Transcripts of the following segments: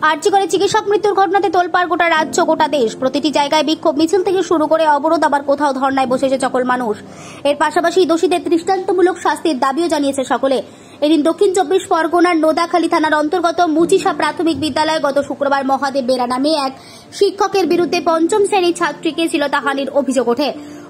আর্যিকরে চিকিৎসক মৃত্যুর ঘটনাতে তোলপাড় গোটা রাজ্য গোটা দেশ। প্রতিটি জায়গায় বিক্ষোভ মিছিল থেকে শুরু করে অবরোধ, আবার কোথাও ধর্নায় বসেছে সকল মানুষ। এর পাশাপাশি দোষীদের দৃষ্টান্তমূলক শাস্তির দাবিও জানিয়েছে সকলে। এদিন দক্ষিণ 24 পরগনার নোদাখালী থানার অন্তর্গত মুচিসা প্রাথমিক বিদ্যালয়ে গত শুক্রবার মহাদেব বেরা নামে এক শিক্ষকের বিরুদ্ধে পঞ্চম শ্রেণীর ছাত্রীকে শ্লীলতাহানির অভিযোগ ওঠে।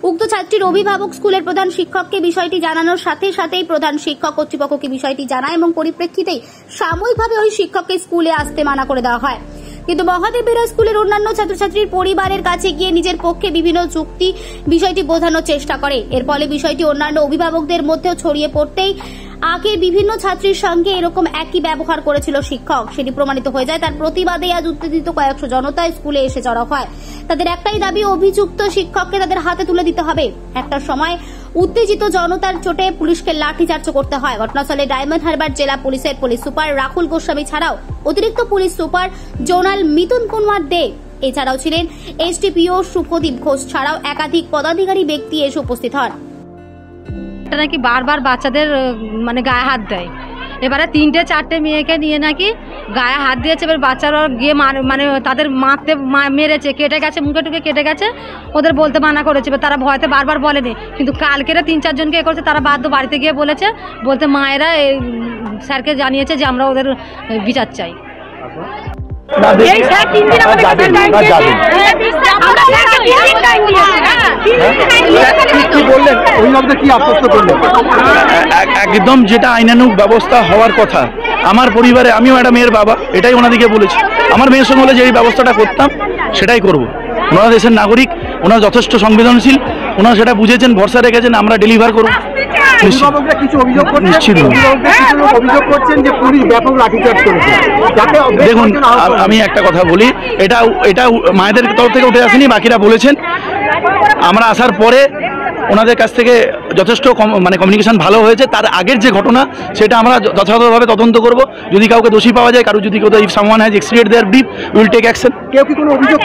উক্ত ছাত্রীর অভিভাবক স্কুলের প্রধান শিক্ষককে বিষয়টি জানানোর সাথে সাথেই প্রধান শিক্ষক কর্তৃপক্ষকে বিষয়টি জানায় এবং পরিপ্রেক্ষিতেই সাময়িকভাবে ওই শিক্ষককে স্কুলে আসতে মানা করে দেওয়া হয়। কিন্তু মহাদেব বেরা স্কুলের অন্যান্য ছাত্রছাত্রীর পরিবারের কাছে গিয়ে নিজের পক্ষে বিভিন্ন যুক্তি বিষয়টি বোঝানোর চেষ্টা করে। এর ফলে বিষয়টি অন্যান্য অভিভাবকদের মধ্যেও ছড়িয়ে পড়তেই আগে বিভিন্ন ছাত্রীর সঙ্গে এরকম একই ব্যবহার করেছিল শিক্ষক, সেটি প্রমাণিত হয়ে যায়। তার প্রতিবাদে আজ উত্তেজিত কয়েকশো জনতা স্কুলে এসে জড়ো হয়। তাদের একটাই দাবি, অভিযুক্ত শিক্ষককে তাদের হাতে তুলে দিতে হবে। একটা সময় উত্তেজিত জনতার চোটে পুলিশকে লাঠিচার্জ করতে হয়। ঘটনাস্থলে ডায়মন্ড হারবার জেলা পুলিশের পুলিশ সুপার রাহুল গোস্বামী ছাড়াও অতিরিক্ত পুলিশ সুপার জোনাল মিথুন কুমার দে, এছাড়াও ছিলেন এসডিপিও শুভদীপ ঘোষ ছাড়াও একাধিক পদাধিকারী ব্যক্তি এসে উপস্থিত হন। এটা নাকি বারবার বাচ্চাদের মানে গায়ে হাত দেয়। এবারে 3-4 মেয়েকে নিয়ে নাকি গায়ে হাত দিয়েছে। এবার বাচ্চারা গিয়ে মানে তাদের মারতে মেরেছে, কেটে গেছে, মুখে টুকে কেটে গেছে। ওদের বলতে মানা করেছে, তারা ভয়তে বারবার বলেনি। কিন্তু কালকেরা 3-4 জনকে করেছে, তারা বাধ্য বাড়িতে গিয়ে বলতে মায়েরা স্যারকে জানিয়েছে যে আমরা ওদের বিচার চাই। একদম যেটা আইনানুগ ব্যবস্থা হওয়ার কথা। আমার পরিবারে আমিও একটা মেয়ের বাবা, এটাই ওনাদিকে বলেছি। আমার মেয়ের সঙ্গে হলে যে এই ব্যবস্থাটা করতাম সেটাই করব। ওনারা দেশের নাগরিক, ওনারা যথেষ্ট সংবেদনশীল, ওনারা সেটা বুঝেছেন, ভরসা রেখেছেন, আমরা ডেলিভার করব। দেখুন, আমি একটা কথা বলি, এটা মায়েদের তরফ থেকে উঠে আসেনি, বাকিরা বলেছেন। আমরা আসার পরে ওনাদের কাছ থেকে যথেষ্ট কমিউনিকেশন ভালো হয়েছে। তার আগের যে ঘটনা সেটা আমরা যথাযথভাবে তদন্ত করব। যদি কাউকে দোষী পাওয়া যায়, কারো যদি if someone has exceeded their brief, will take action. কেউ কি কোনো অভিযোগ